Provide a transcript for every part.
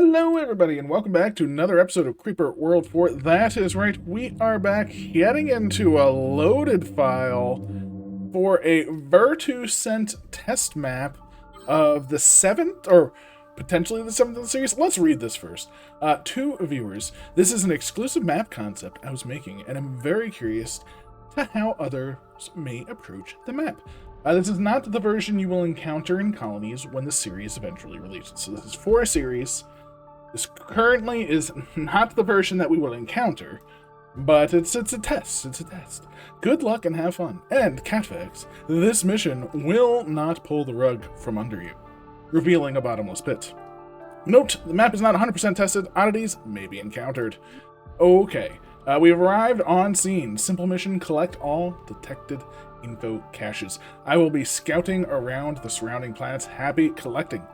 Hello everybody and welcome back to another episode of Creeper World 4. That is right, we are back getting into a loaded file for a Vertu sent test map of the 7th, or potentially the 7th of the series. Let's read this first. To viewers, this is an exclusive map concept I was making, and I'm very curious to how others may approach the map. This is not the version you will encounter in colonies when the series eventually releases. So this is for a series. This currently is not the version that we will encounter, but it's a test. It's a test. Good luck and have fun. And catfax, this mission will not pull the rug from under you, revealing a bottomless pit. Note, the map is not 100% tested. Oddities may be encountered. Okay, we have arrived on scene. Simple mission, collect all detected info caches. I will be scouting around the surrounding planets. Happy collecting.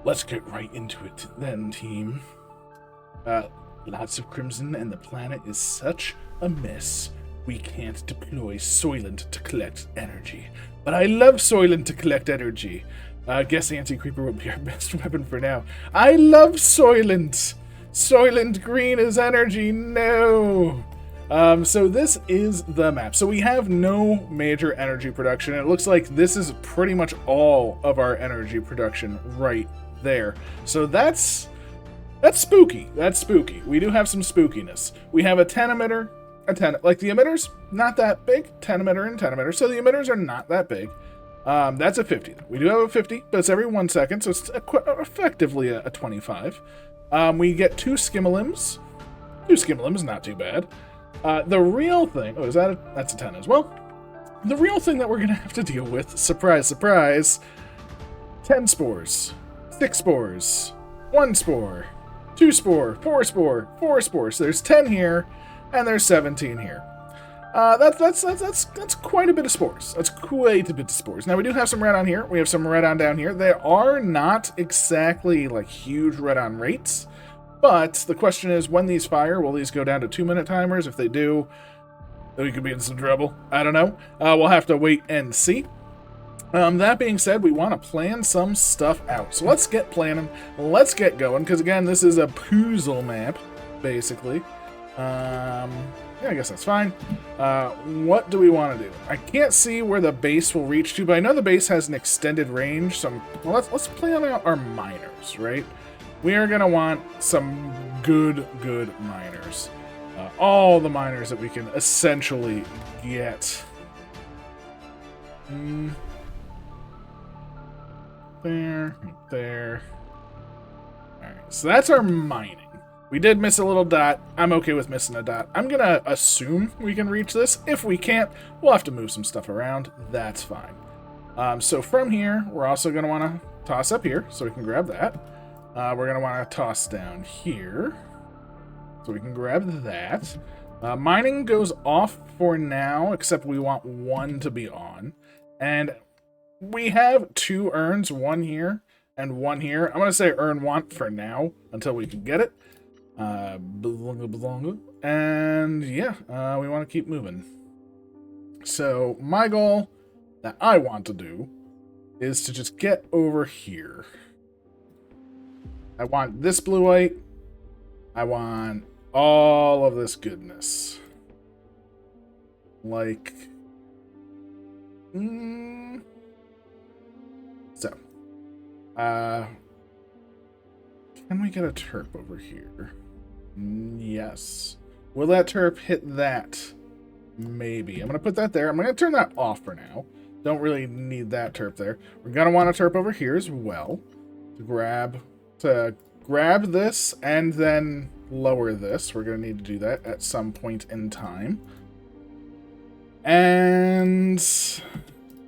Let's get right into it then, team. Lots of crimson and the planet is such a mess. We can't deploy Soylent to collect energy. But I love Soylent to collect energy. Guess Anti-Creeper would be our best weapon for now. I love Soylent! Soylent Green is energy, no! So this is the map. So we have no major energy production. It looks like this is pretty much all of our energy production right there. So that's spooky. That's spooky. We do have some spookiness. We have a 10 emitter, like the emitters, not that big, 10 emitter and 10 emitter. So the emitters are not that big. That's a 50. We do have a 50, but it's every 1 second, so it's effectively a 25. We get 2 skimolims. 2 skimolims, not too bad. The real thing, that's a 10 as well. The real thing that we're gonna have to deal with, surprise, surprise, 10 spores, 6 spores, 1 spore, 2 spore, 4 spore, 4 spores. So there's 10 here, and there's 17 here. That's quite a bit of spores. That's quite a bit of spores. Now we do have some red on here. We have some red on down here. They are not exactly like huge red on rates, but the question is, when these fire, will these go down to 2-minute timers? If they do, then we could be in some trouble. I don't know. We'll have to wait and see. That being said, we want to plan some stuff out. So let's get planning. Let's get going, because again, this is a puzzle map, basically. Yeah, I guess that's fine. What do we want to do? I can't see where the base will reach to, but I know the base has an extended range. So let's plan out our miners, right? We are going to want some good miners. All the miners that we can essentially get. There. Alright, so that's our mining. We did miss a little dot. I'm okay with missing a dot. I'm gonna assume we can reach this. If we can't, we'll have to move some stuff around. That's fine. So from here, we're also gonna want to toss up here, so we can grab that. We're gonna want to toss down here, so we can grab that. Mining goes off for now, except we want 1 to be on. And we have 2 urns, 1 here and 1 here. I'm going to say urn 1 for now until we can get it. And yeah, we want to keep moving. So my goal that I want to do is to just get over here. I want this blue white. I want all of this goodness. Like... So, can we get a terp over here? Yes. Will that terp hit that? Maybe. I'm going to put that there. I'm going to turn that off for now. Don't really need that terp there. We're going to want a terp over here as well to grab this and then lower this. We're going to need to do that at some point in time. And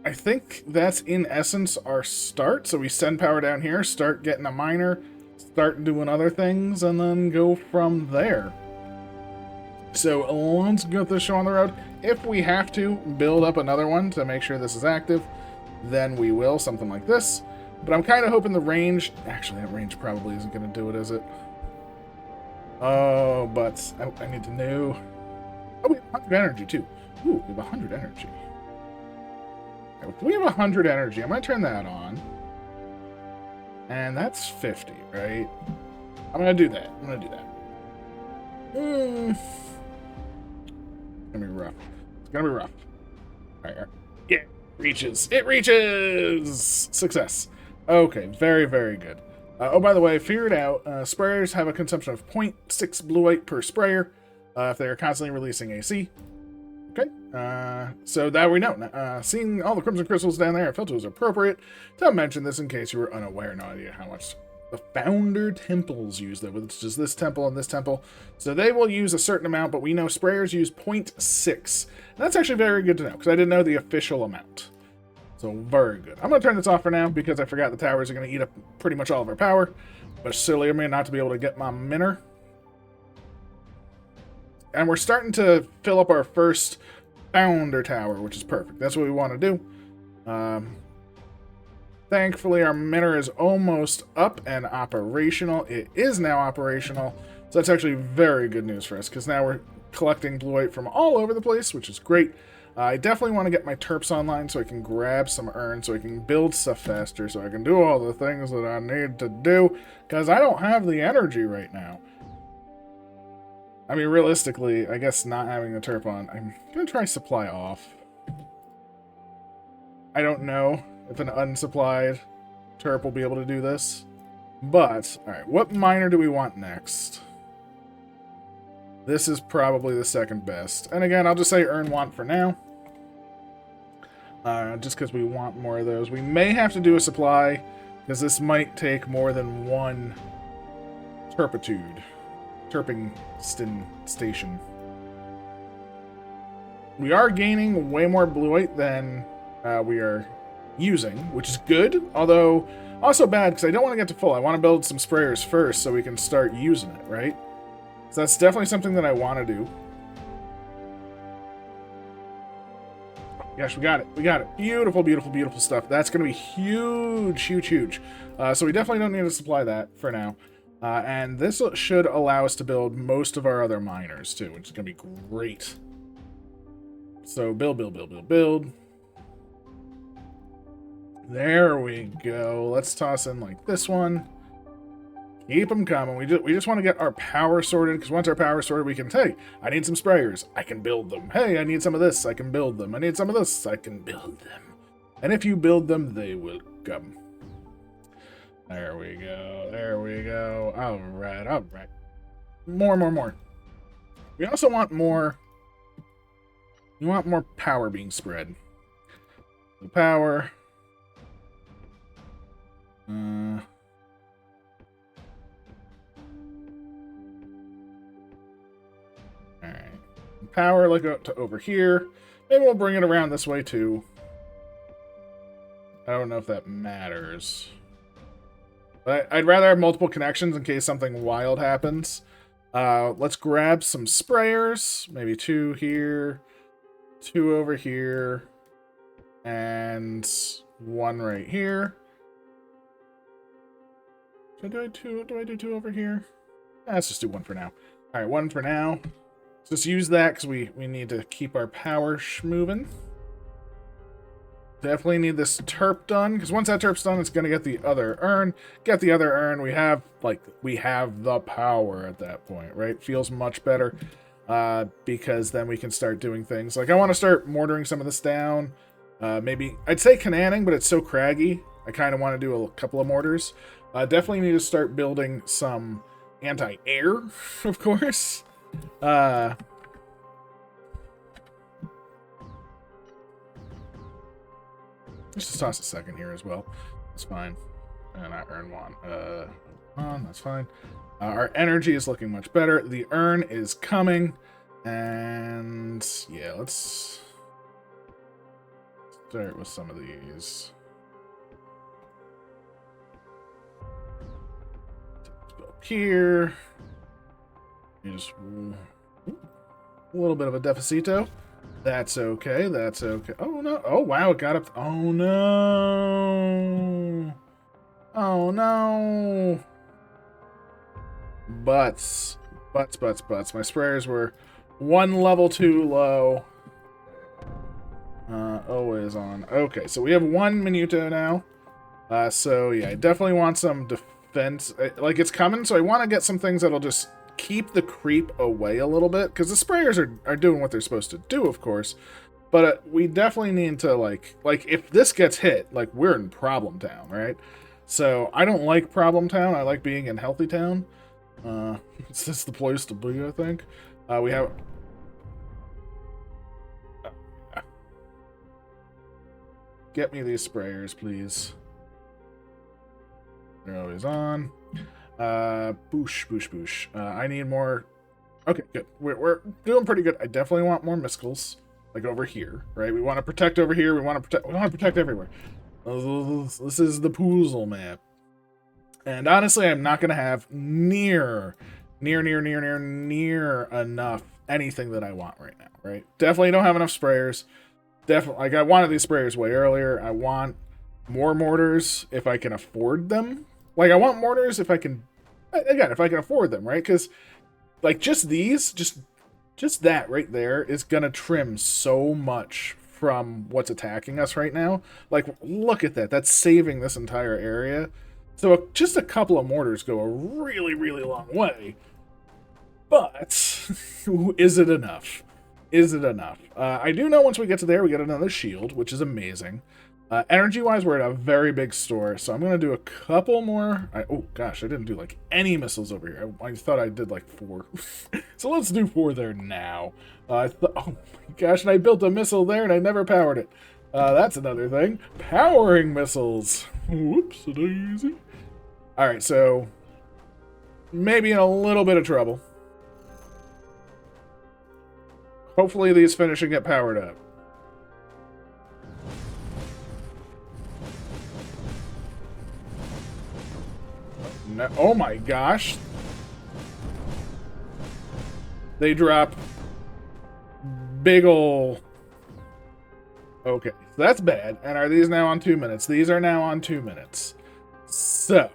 I think that's in essence our start. So we send power down here, start getting a miner, start doing other things, and then go from there. So let's get this show on the road. If we have to build up another one to make sure this is active, then we will, something like this. But I'm kind of hoping the range... Actually, that range probably isn't going to do it, is it? Oh, but I need to know... Oh, we have 100 energy, too. Ooh, we have 100 energy. We have 100 energy. I'm going to turn that on. And that's 50, right? I'm gonna do that. I'm gonna do that. It's gonna be rough. It's gonna be rough. All right. Yeah, reaches. It reaches! Success. Okay, very, very good. Oh, by the way, figured out, sprayers have a consumption of 0.6 blue white per sprayer if they are constantly releasing AC. Okay, so that we know. Seeing all the crimson crystals down there, I felt it was appropriate to mention this in case you were unaware. No idea how much the founder temples use, though. It's just this temple and this temple. So they will use a certain amount, but we know sprayers use 0.6. And that's actually very good to know, because I didn't know the official amount. So very good. I'm going to turn this off for now, because I forgot the towers are going to eat up pretty much all of our power. But silly of me not to be able to get my minner. And we're starting to fill up our first founder tower, which is perfect. That's what we want to do. Thankfully, our minner is almost up and operational. It is now operational. So that's actually very good news for us, because now we're collecting blue white from all over the place, which is great. I definitely want to get my terps online so I can grab some urns, so I can build stuff faster, so I can do all the things that I need to do, because I don't have the energy right now. I mean, realistically, I guess not having the terp on, I'm going to try supply off. I don't know if an unsupplied terp will be able to do this. But, alright, what miner do we want next? This is probably the second best. And again, I'll just say urn want for now. Just because we want more of those. We may have to do a supply, because this might take more than one turpitude. Terping station. We are gaining way more blue white than we are using, which is good, although also bad because I don't want to get to full. I want to build some sprayers first so we can start using it, right? So that's definitely something that I want to do. Gosh, we got it. We got it. Beautiful, beautiful, beautiful stuff. That's going to be huge, huge, huge. So we definitely don't need to supply that for now. And this should allow us to build most of our other miners, too, which is going to be great. So, build, build, build, build, build. There we go. Let's toss in, like, this one. Keep them coming. We just want to get our power sorted, because once our power sorted, we can, hey, I need some sprayers. I can build them. Hey, I need some of this. I can build them. I need some of this. I can build them. And if you build them, they will come. There we go. There we go. All right. All right. More, more, more. We also want more. We want more power being spread. The power. Alright. Power, like, up to over here. Maybe we'll bring it around this way, too. I don't know if that matters. But I'd rather have multiple connections in case something wild happens. Let's grab some sprayers. Maybe 2 here. 2 over here. And 1 right here. Do I do 2 over here? Let's just do 1 for now. Alright, 1 for now. Let's just use that because we need to keep our power moving. Definitely need this terp done, because once that terp's done, it's going to get the other urn. Get the other urn. We have the power at that point, right? Feels much better, because then we can start doing things. Like, I want to start mortaring some of this down. Maybe, I'd say cananning, but it's so craggy. I kind of want to do a couple of mortars. Definitely need to start building some anti-air, of course. Let's just toss a second here as well. That's fine. And I earn 1. That's fine. Our energy is looking much better. The urn is coming. And yeah, let's start with some of these. Up here. You just a little bit of a deficito. That's okay. That's okay. Oh, no. Oh, wow. It got up. Oh, no. Oh, no. Butts. Butts, butts, butts. My sprayers were 1 level too low. Always on. Okay, so we have 1 Minuto now. So, yeah, I definitely want some fence. Like, it's coming, so I want to get some things that'll just keep the creep away a little bit, because the sprayers are doing what they're supposed to do, of course. But we definitely need to, like, if this gets hit, like, we're in Problem Town, right? So I don't like Problem Town. I like being in Healthy Town. It's just the place to be, I think. We have... Get me these sprayers, please. They're always on. Boosh, boosh, boosh. I need more... Okay, good. We're doing pretty good. I definitely want more missiles. Like over here, right? We want to protect over here. We want to protect everywhere. This is the Poozle map. And honestly, I'm not going to have near enough anything that I want right now, right? Definitely don't have enough sprayers. Definitely, like, I wanted these sprayers way earlier. I want more mortars if I can afford them. Like, I want mortars if I can, again, if I can afford them, right? Because, like, just these, just that right there is gonna trim so much from what's attacking us right now. Like, look at that. That's saving this entire area. So just a couple of mortars go a really, really long way. But is it enough? Is it enough? I do know once we get to there, we get another shield, which is amazing. Energy-wise, we're at a very big store, so I'm going to do a couple more. Oh, gosh, I didn't do, like, any missiles over here. I thought I did, like, 4. So let's do 4 there now. Oh, my gosh, and I built a missile there, and I never powered it. That's another thing. Powering missiles. Whoops-a-daisy. All right, so maybe in a little bit of trouble. Hopefully these finish and get powered up. No, oh my gosh. They drop big ol'... Okay, so that's bad. And are these now on 2 minutes? These are now on 2 minutes. So.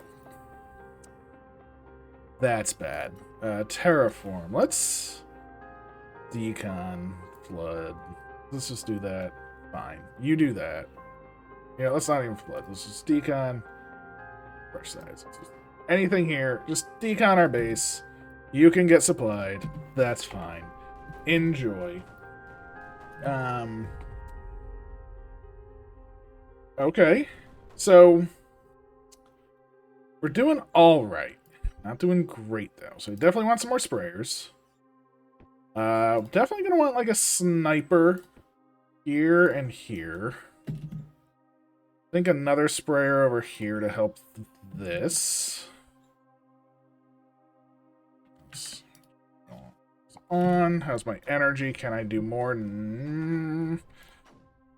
That's bad. Terraform. Let's... Decon, flood. Let's just do that. Fine. You do that. Yeah, let's not even flood. Let's just decon. Brush size. Anything here. Just decon our base. You can get supplied. That's fine. Enjoy. Okay. So, we're doing alright. Not doing great, though. So, we definitely want some more sprayers. Definitely gonna want, like, a sniper here and here. I think another sprayer over here to help this. On. How's my energy? Can I do more?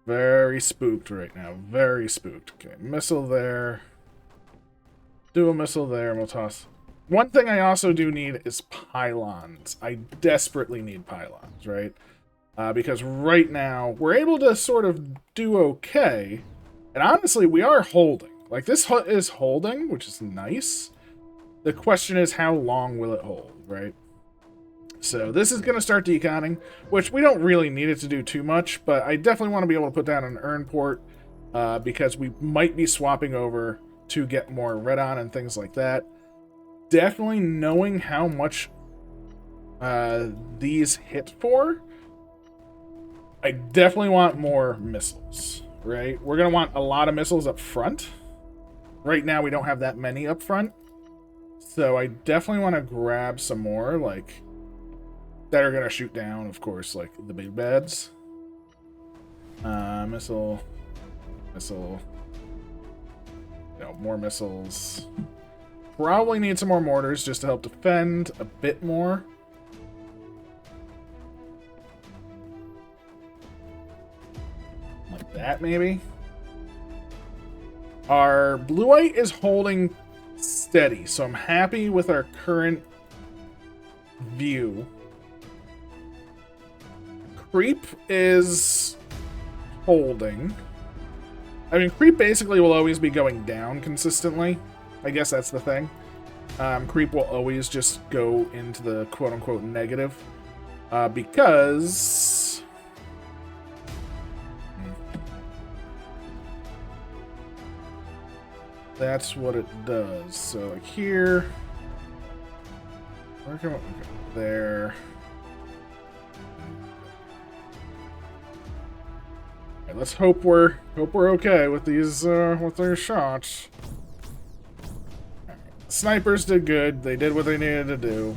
Very spooked right now. Very spooked. Okay, missile there. Do a missile there, and we'll toss... One thing I also do need is pylons. I desperately need pylons, right? Because right now, we're able to sort of do okay. And honestly, we are holding. Like, this hut is holding, which is nice. The question is, how long will it hold, right? So this is going to start deconning, which we don't really need it to do too much, but I definitely want to be able to put down an urn port because we might be swapping over to get more red on and things like that. Definitely knowing how much these hit for, I definitely want more missiles, right? We're going to want a lot of missiles up front. Right now, we don't have that many up front. So I definitely want to grab some more, like, that are going to shoot down, of course, like the big bads. Missile. No, more missiles. Probably need some more mortars just to help defend a bit more. Like that, maybe. Our blue-white is holding steady, so I'm happy with our current view. Creep is holding. I mean, creep basically will always be going down consistently. I guess that's the thing. Creep will always just go into the quote-unquote negative. Because... that's what it does. So like here, where can we go? There. Right, let's hope we're okay with these with their shots. Right. Snipers did good. They did what they needed to do.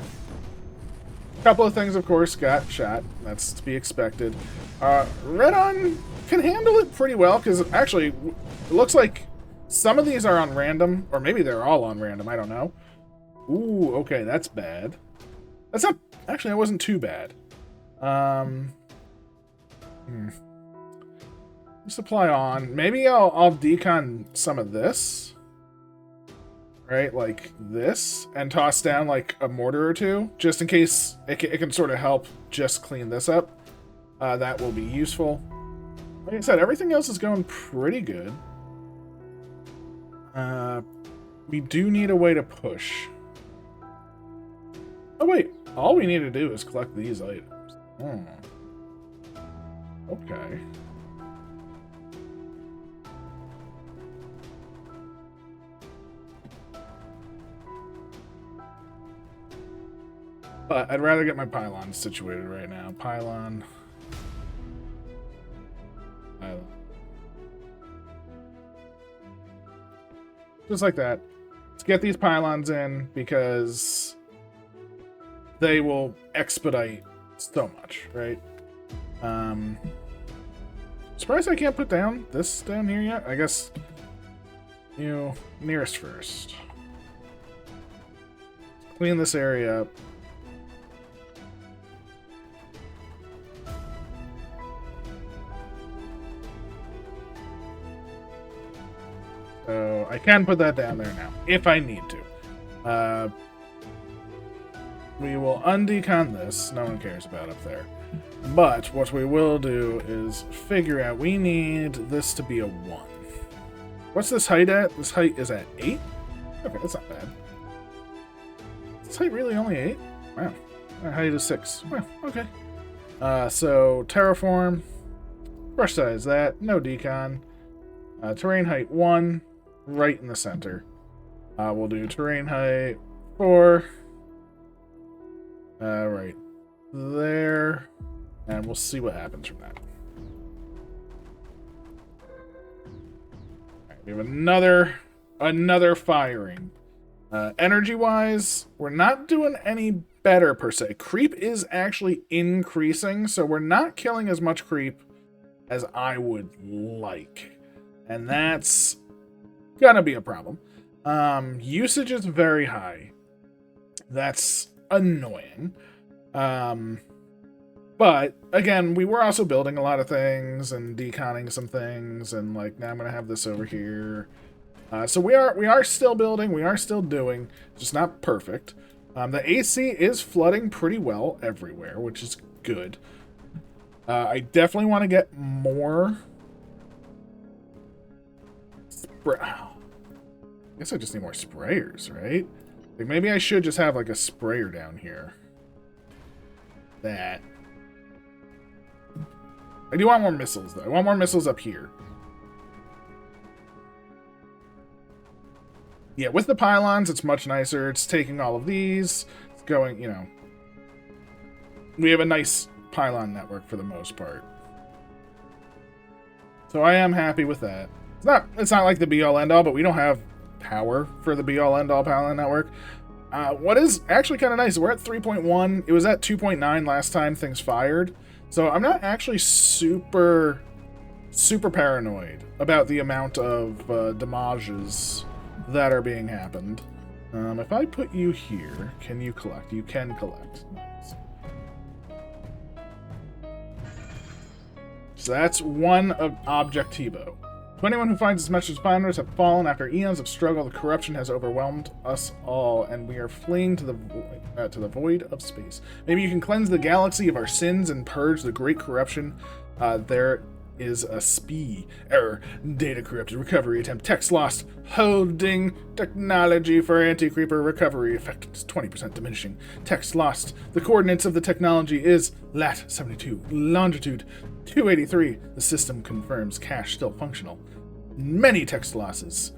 A couple of things, of course, got shot. That's to be expected. Red On can handle it pretty well, because actually, it looks like some of these are on random, or maybe they're all on random, I don't know. Ooh, okay, that's bad. That's not... Actually, that wasn't too bad. Supply on. Maybe I'll decon some of this. Right, like this, and toss down like a mortar or two, just in case it can sort of help just clean this up. That will be useful. Like I said, everything else is going pretty good. We do need a way to push. Oh wait, all we need to do is collect these items. Okay. But I'd rather get my pylon situated right now. Pylon. Just like that. Let's get these pylons in, because they will expedite so much, right? Surprised I can't put down this down here yet. I guess, you know, nearest first. Clean this area up. So I can put that down there now, if I need to. We will undecon this. No one cares about up there. But what we will do is figure out we need this to be a 1. What's this height at? This height is at 8? Okay, that's not bad. Is this height really only 8? Wow. Our height is 6. Wow, okay. So terraform. Brush size that. No decon. Terrain height 1. Right in the center. We'll do terrain height 4. Right there. And we'll see what happens from that. Right, we have another firing. Energy-wise, we're not doing any better per se. Creep is actually increasing, so we're not killing as much creep as I would like. And that's gonna be a problem. Usage is very high. That's annoying. But again, we were also building a lot of things and deconning some things, and like now I'm gonna have this over here. So we are still building, we are still doing, just not perfect. The AC is flooding pretty well everywhere, which is good. I definitely want to get more. I guess I just need more sprayers, right? Like maybe I should just have like a sprayer down here. That. I do want more missiles though. I want more missiles up here. Yeah, with the pylons, it's much nicer. It's taking all of these. It's going, you know. We have a nice pylon network for the most part. So I am happy with that. It's not like the be-all end-all, but we don't have power for the be-all end-all pylon network. What is actually kind of nice, we're at 3.1. It was at 2.9 last time things fired. So I'm not actually super paranoid about the amount of damages that are being happened. If I put you here, can you collect? You can collect. Nice. So that's one of Objectivo. To anyone who finds his message founders have fallen after eons of struggle, the corruption has overwhelmed us all, and we are fleeing to the void of space. Maybe you can cleanse the galaxy of our sins and purge the great corruption. There is a SPE error. Data corrupted recovery attempt. Text lost. Holding technology for anti-creeper recovery. Effectiveness 20% diminishing. Text lost. The coordinates of the technology is lat 72, longitude 283. The system confirms cache still functional. Many text losses.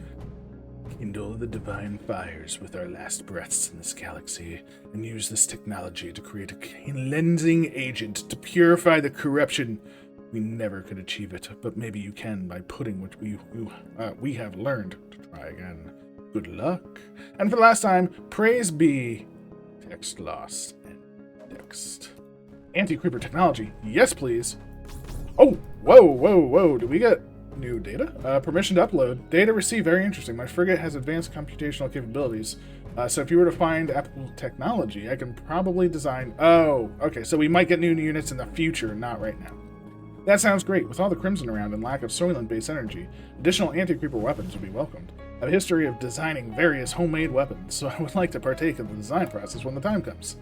kindle the divine fires with our last breaths in this galaxy, and use this technology to create a cleansing agent to purify the corruption. We never could achieve it, but maybe you can by putting what we have learned to try again. Good luck. And for the last time, praise be. Text lost and text. Anti-creeper technology. Yes, please. Oh, whoa. Do we get new data? Permission to upload. Data received. Very interesting. My frigate has advanced computational capabilities. So if you were to find applicable technology, I can probably design... Oh, okay. So we might get new units in the future, not right now. That sounds great. With all the Crimson around and lack of Soylent-based energy, additional anti-creeper weapons would be welcomed. I have a history of designing various homemade weapons, so I would like to partake in the design process when the time comes.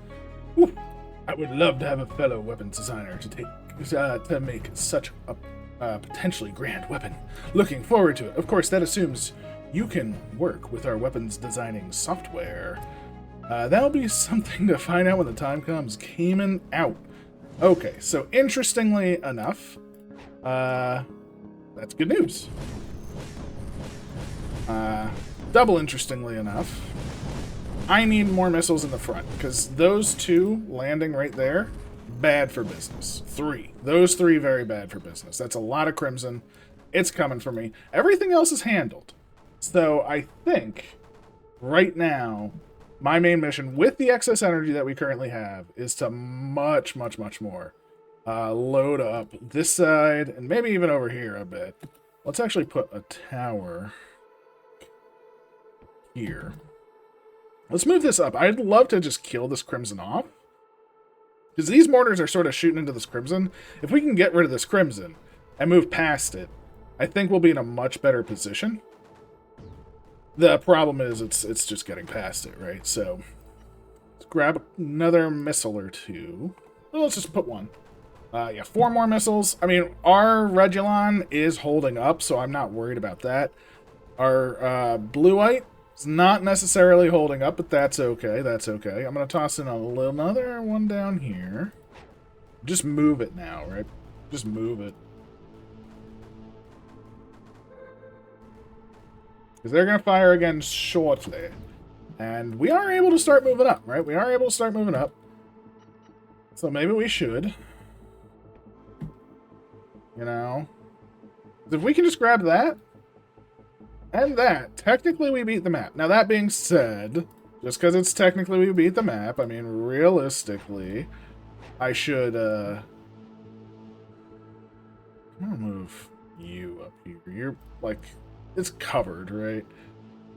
Whew. I would love to have a fellow weapons designer to make such a potentially grand weapon. Looking forward to it. Of course, that assumes you can work with our weapons designing software. That'll be something to find out when the time comes. Cayman out. Okay, so interestingly enough, that's good news. Double interestingly enough, I need more missiles in the front, because those two landing right there, bad for business. Those three very bad for business. That's a lot of Crimson. It's coming for me. Everything else is handled. So I think right now, my main mission with the excess energy that we currently have is to much more load up this side and maybe even over here a bit. Let's actually put a tower here. Let's move this up. I'd love to just kill this Crimson off, because these mortars are sort of shooting into this Crimson. If we can get rid of this Crimson and move past it, I think we'll be in a much better position. The problem is it's just getting past it, right? So let's grab another missile or two. Well, let's just put one. Yeah, 4 more missiles. I mean, our Regulon is holding up, so I'm not worried about that. Our Bluite is not necessarily holding up, but that's okay. That's okay. I'm going to toss in another one down here. Just move it now, right? Just move it. Because they're going to fire again shortly. And we are able to start moving up, right? We are able to start moving up. So maybe we should. You know? If we can just grab that and that, technically we beat the map. Now that being said, just because it's technically we beat the map, I mean, realistically, I should, I'm gonna move you up here. You're, like, it's covered, right?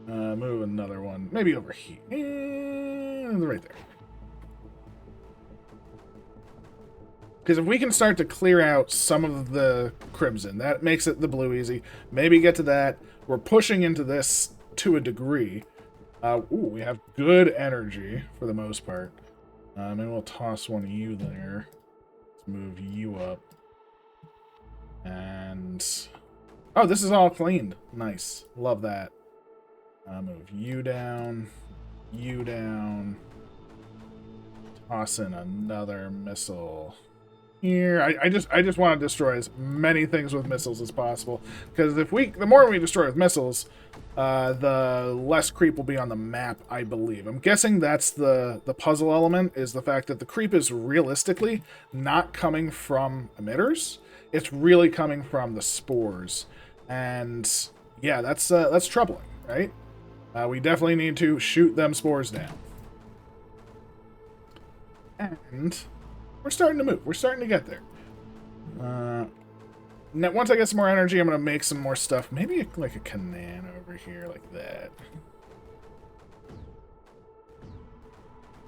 Move another one. Maybe over here. And right there. Because if we can start to clear out some of the Crimson, that makes it the blue easy. Maybe get to that. We're pushing into this to a degree. Ooh, we have good energy for the most part. Maybe we'll toss one of you there. Let's move you up. And... oh, this is all cleaned. Nice. Love that. Move you down. You down. Toss in another missile here. I just want to destroy as many things with missiles as possible, because if the more we destroy with missiles, the less creep will be on the map, I believe. I'm guessing that's the puzzle element, is the fact that the creep is realistically not coming from emitters. It's really coming from the spores, and yeah, that's troubling, right? We definitely need to shoot them spores down. And we're starting to move. We're starting to get there. Now, once I get some more energy, I'm going to make some more stuff. Maybe like a cannon over here like that.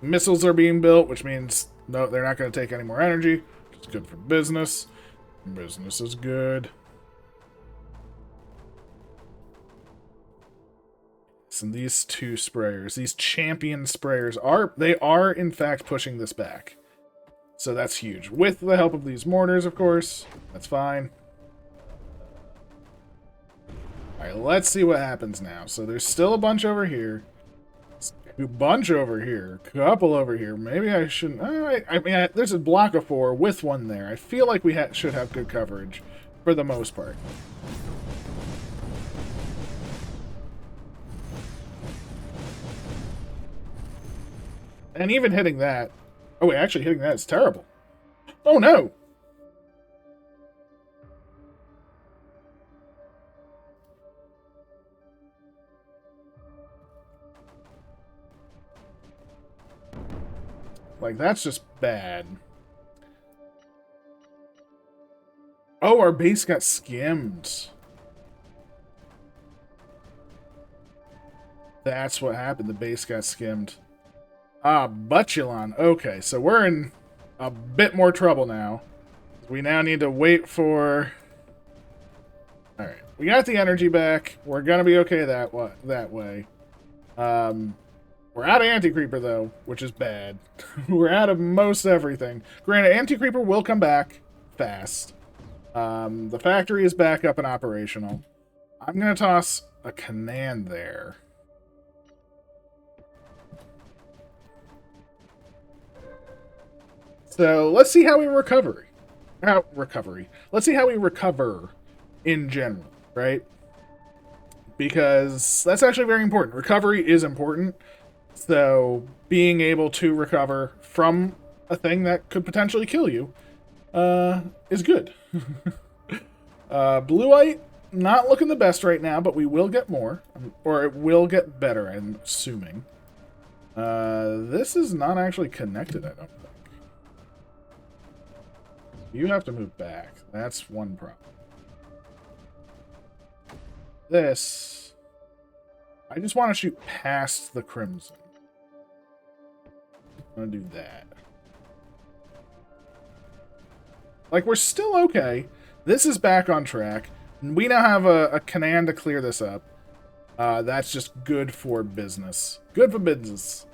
Missiles are being built, which means no, they're not going to take any more energy. It's good for business. Business is good. And these two sprayers, these champion sprayers, are in fact pushing this back. So that's huge. With the help of these mortars, of course. That's fine. Alright, let's see what happens now. So there's still a bunch over here. A bunch over here. A couple over here. Maybe I shouldn't... I mean, there's a block of 4 with one there. I feel like we should have good coverage for the most part. And even hitting that... Oh, wait, actually hitting that is terrible. Oh, no! Like, that's just bad. Oh, our base got skimmed. That's what happened. The base got skimmed. Ah, Butulon. Okay, so we're in a bit more trouble now. We now need to wait for... Alright, we got the energy back. We're gonna be okay that way. We're out of Anti-Creeper, though, which is bad. We're out of most everything. Granted, Anti-Creeper will come back fast. The factory is back up and operational. I'm gonna toss a Canaan there. So let's see how we recover. Let's see how we recover in general, right? Because that's actually very important. Recovery is important. So being able to recover from a thing that could potentially kill you is good. Blueite, not looking the best right now, but we will get more. Or it will get better, I'm assuming. This is not actually connected, I don't think. You have to move back. That's one problem. This... I just want to shoot past the Crimson. I'm going to do that. Like, we're still okay. This is back on track. We now have a Canaan to clear this up. That's just good for business. Good for business.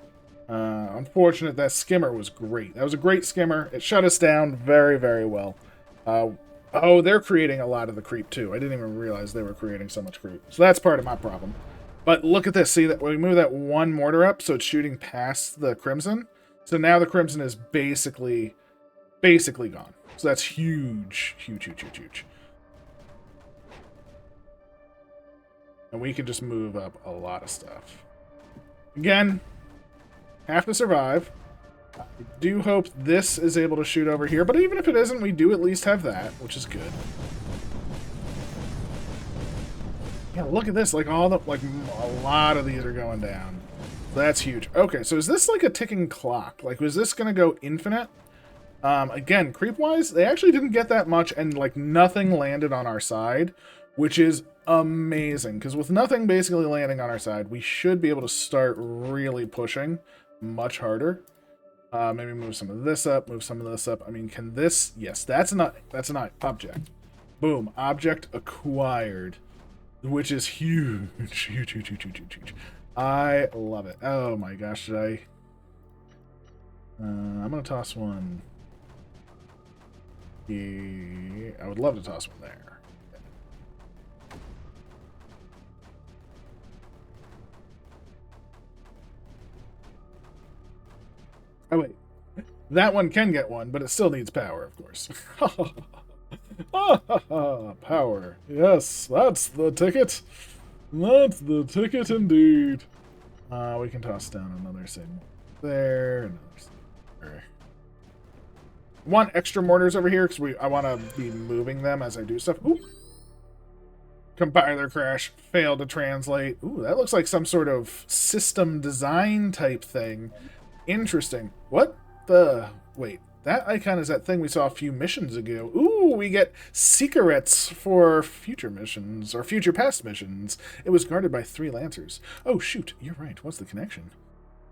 Unfortunate that skimmer was great. That was a great skimmer. It shut us down very, very well. Oh, they're creating a lot of the creep, too. I didn't even realize they were creating so much creep. So that's part of my problem. But look at this. See, that we move that one mortar up, so it's shooting past the Crimson. So now the Crimson is basically gone. So that's huge. Huge, huge, huge, huge. And we can just move up a lot of stuff. Again, have to survive. I do hope this is able to shoot over here, but even if it isn't, we do at least have that, which is good. Yeah, look at this. Like, a lot of these are going down. That's huge. Okay, so is this like a ticking clock? Like, was this going to go infinite? Again, creep-wise, they actually didn't get that much, and, like, nothing landed on our side, which is amazing. Because with nothing basically landing on our side, we should be able to start really pushing much harder. Maybe move some of this up, move some of this up. I mean, can this... Yes, that's an object. Boom. Object acquired. Which is huge. Huge, huge, huge, huge, huge, huge. I love it. Oh my gosh, should I... I'm going to toss one... Yeah, I would love to toss one there. Oh, wait. That one can get one, but it still needs power, of course. Power. Yes, that's the ticket. That's the ticket indeed. We can toss down another signal there. Another signal there. Want extra mortars over here because I want to be moving them as I do stuff. Ooh. Compiler crash. Failed to translate. Ooh, that looks like some sort of system design type thing. Interesting. What the... Wait, that icon is that thing we saw a few missions ago. Ooh, we get secrets for future missions, or future past missions. It was guarded by 3 Lancers. Oh, shoot, you're right. What's the connection?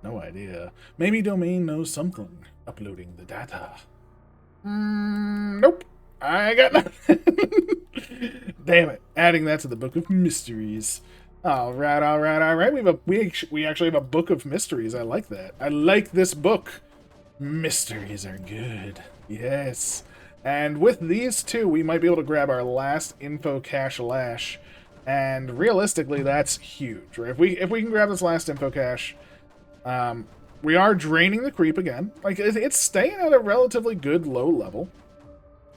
No idea. Maybe Domain knows something. Uploading the data. Nope. I got nothing. Damn it. Adding that to the Book of Mysteries. Alright, alright, alright. We actually have a Book of Mysteries. I like that. I like this book. Mysteries are good. Yes. And with these two, we might be able to grab our last info cache lash. And realistically, that's huge, right? If we can grab this last info cache, we are draining the creep again. Like, it's staying at a relatively good low level,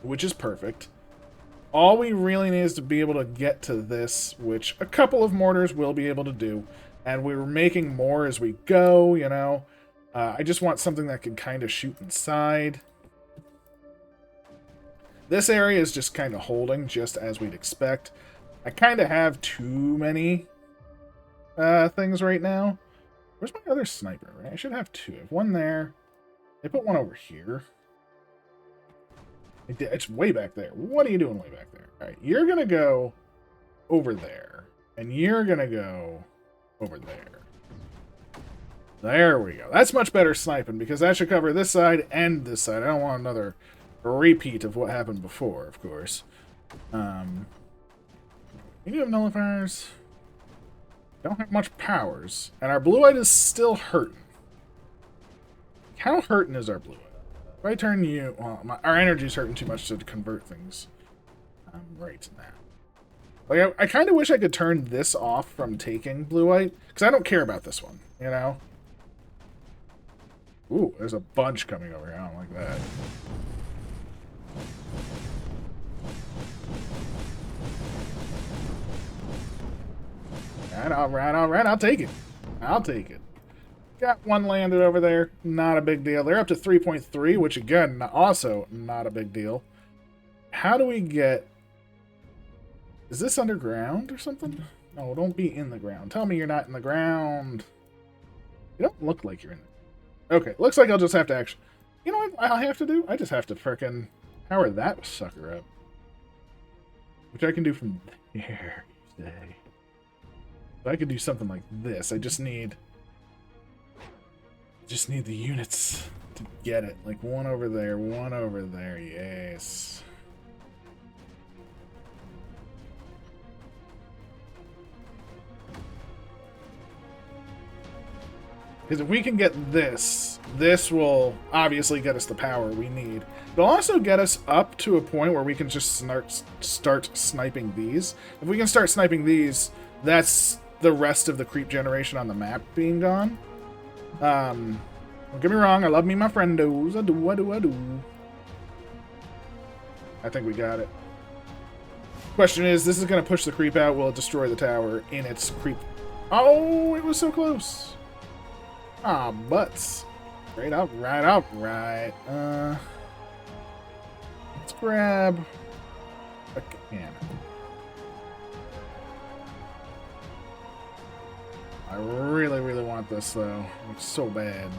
which is perfect. All we really need is to be able to get to this, which a couple of mortars will be able to do. And we're making more as we go, you know. I just want something that can kind of shoot inside. This area is just kind of holding, just as we'd expect. I kind of have too many things right now. Where's my other sniper? Right? I should have two. I have one there. They put one over here. It's way back there. What are you doing way back there? All right, you're going to go over there. And you're going to go over there. There we go. That's much better sniping because that should cover this side and this side. I don't want another repeat of what happened before, of course. You do have nullifiers. Don't have much powers. And our blue-eyed is still hurting. How hurting is our blue-eyed? If I turn you... Well, our energy's hurting too much to convert things. Right now. Like, I kind of wish I could turn this off from taking blue-eyed. Because I don't care about this one, you know? Ooh, there's a bunch coming over here. I don't like that. Alright, I'll take it. I'll take it. Got one landed over there. Not a big deal. They're up to 3.3, which again, also not a big deal. How do we get... Is this underground or something? No, don't be in the ground. Tell me you're not in the ground. You don't look like you're in the... Okay, looks like I'll just have to actually... You know what I'll have to do? I just have to frickin' power that sucker up. Which I can do from there, you say. But I could do something like this. I just need the units to get it. Like one over there, yes. Because if we can get this, this will obviously get us the power we need. It'll also get us up to a point where we can just start sniping these. If we can start sniping these, that's the rest of the creep generation on the map being gone. Don't get me wrong, I love me my friendos. I do. I think we got it. Question is, this is going to push the creep out. Will it destroy the tower in its creep? Oh, it was so close. Ah, butts. Great, alright. Let's grab a cannon. I really, really want this, though. It's so bad.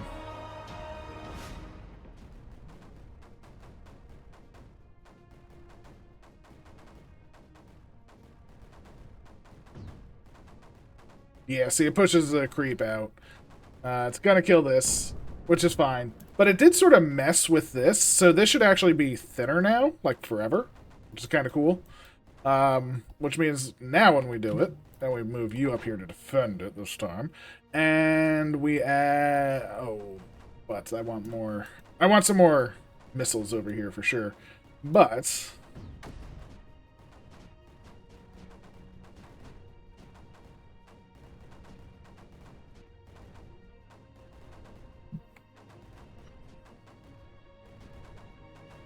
Yeah, see, it pushes the creep out. It's gonna kill this, which is fine. But it did sort of mess with this, so this should actually be thinner now, like forever, which is kind of cool. Which means now when we do it, then we move you up here to defend it this time. And we add... Oh, but I want more... I want some more missiles over here for sure. But...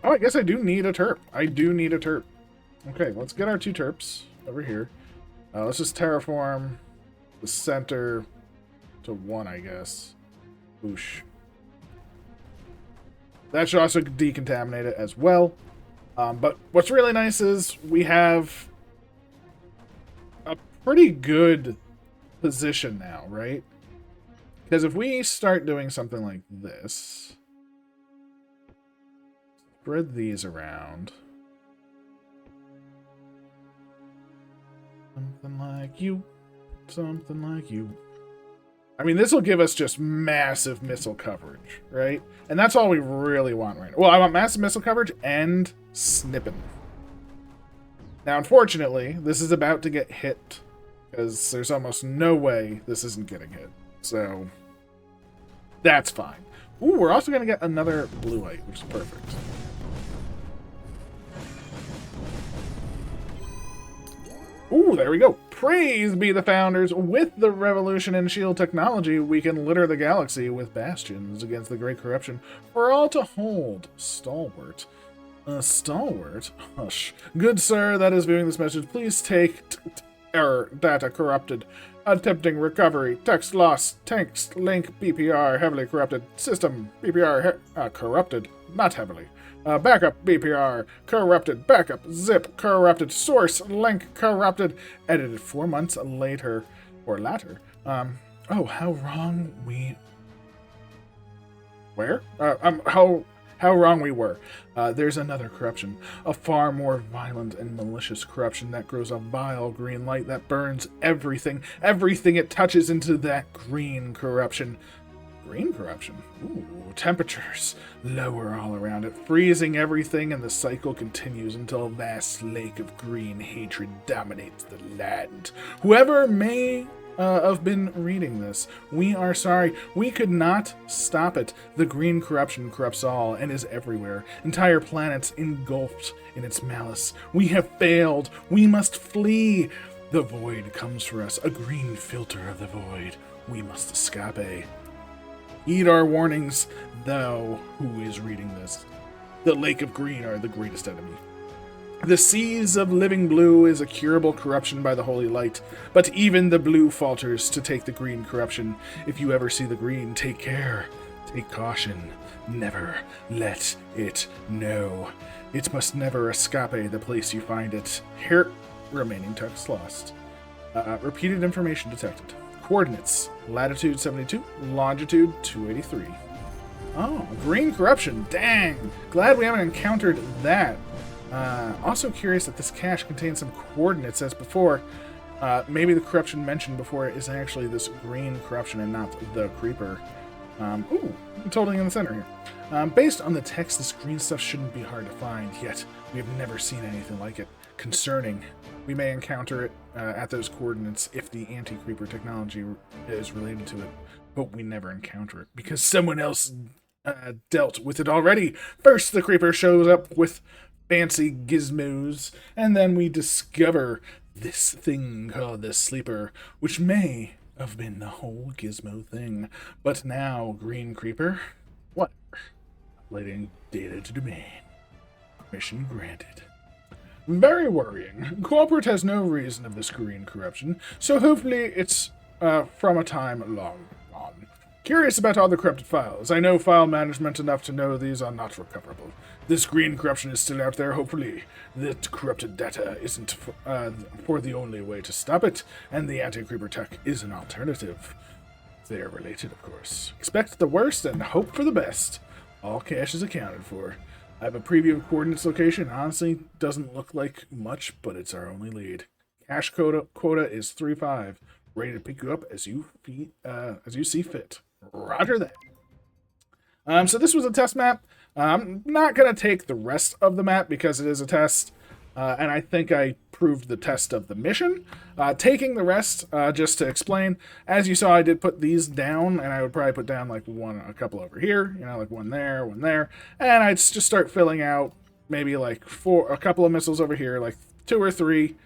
Oh, I guess I do need a terp. I do need a terp. Okay, let's get our two terps over here. Let's just terraform the center to 1, I guess. Boosh. That should also decontaminate it as well. But what's really nice is we have a pretty good position now, right? Because if we start doing something like this, spread these around. Something like you. Something like you. I mean, this will give us just massive missile coverage, right? And that's all we really want right now. Well, I want massive missile coverage and snipping. Now, unfortunately, this is about to get hit, because there's almost no way this isn't getting hit. So, that's fine. Ooh, we're also going to get another blue-eyed, which is perfect. Ooh, there we go. Praise be the founders. With the revolution in shield technology, we can litter the galaxy with bastions against the great corruption for all to hold. Stalwart. Stalwart? Hush. Good sir that is viewing this message, please take error, data corrupted, attempting recovery, text lost, text link BPR heavily corrupted, system BPR corrupted, not heavily. Backup BPR corrupted, backup zip corrupted, source link corrupted, edited 4 months later, or latter. Oh, how wrong we... Where? How wrong we were. There's another corruption, a far more violent and malicious corruption that grows a vile green light that burns everything it touches into that green corruption. Green corruption? Ooh, temperatures lower all around it, freezing everything, and the cycle continues until a vast lake of green hatred dominates the land. Whoever may have been reading this, we are sorry. We could not stop it. The green corruption corrupts all and is everywhere. Entire planets engulfed in its malice. We have failed. We must flee. The void comes for us, a green filter of the void. We must escape. Heed our warnings, thou who is reading this. The lake of green are the greatest enemy. The seas of living blue is a curable corruption by the holy light, but even the blue falters to take the green corruption. If you ever see the green, take care, take caution, never let it know. It must never escape the place you find it. Here, remaining text lost. Repeated information detected. Coordinates, latitude 72, longitude 283. Oh, green corruption, dang! Glad we haven't encountered that. Also curious that this cache contains some coordinates as before. Maybe the corruption mentioned before is actually this green corruption and not the creeper. Ooh, totally in the center here. Based on the text, this green stuff shouldn't be hard to find, yet we have never seen anything like it. Concerning. We may encounter it at those coordinates if the anti-creeper technology is related to it, but we never encounter it because someone else dealt with it already. First, the creeper shows up with fancy gizmos, and then we discover this thing called the sleeper, which may have been the whole gizmo thing. But now, green creeper, what? Uploading data to domain. Permission granted. Very worrying. Corporate has no reason of this green corruption, so hopefully it's from a time long gone. Curious about all the corrupted files. I know file management enough to know these are not recoverable. This green corruption is still out there. Hopefully that corrupted data isn't for the only way to stop it, and the anti-creeper tech is an alternative. They are related, of course. Expect the worst and hope for the best. All cache is accounted for. I have a preview of coordinates location. Honestly, doesn't look like much, but it's our only lead. Cache quota is 3-5. Ready to pick you up as you see fit. Roger that. So this was a test map. I'm not going to take the rest of the map because it is a test, and I think I proved the test of the mission. Taking the rest, just to explain, as you saw, I did put these down, and I would probably put down like a couple over here, like one there, and I'd just start filling out maybe like a couple of missiles over here, like two or three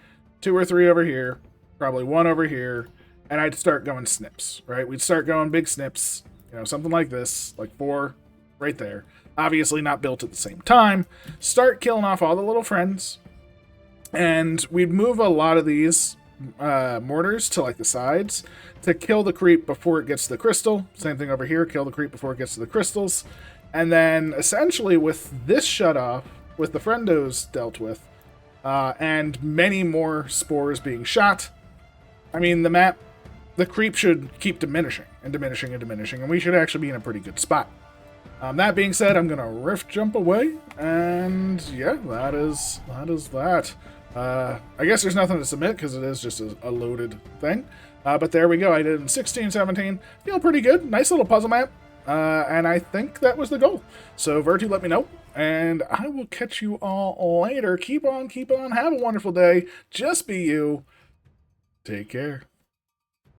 over here, probably one over here, and I'd start going snips, right? We'd start going big snips, something like this, like 4 right there. Obviously not built at the same time. Start killing off all the little friends. And we'd move a lot of these mortars to like the sides to kill the creep before it gets to the crystal. Same thing over here, kill the creep before it gets to the crystals. And then essentially with this shut off, with the friendos dealt with, and many more spores being shot, I mean, the creep should keep diminishing, and we should actually be in a pretty good spot. That being said, I'm going to rift jump away, and yeah, that is that. I guess there's nothing to submit because it is just a loaded thing. But there we go. I did in 16-17. Feel pretty good. Nice little puzzle map. And I think that was the goal. So Vertu, let me know, and I will catch you all later. Keep on. Have a wonderful day. Just be you. Take care.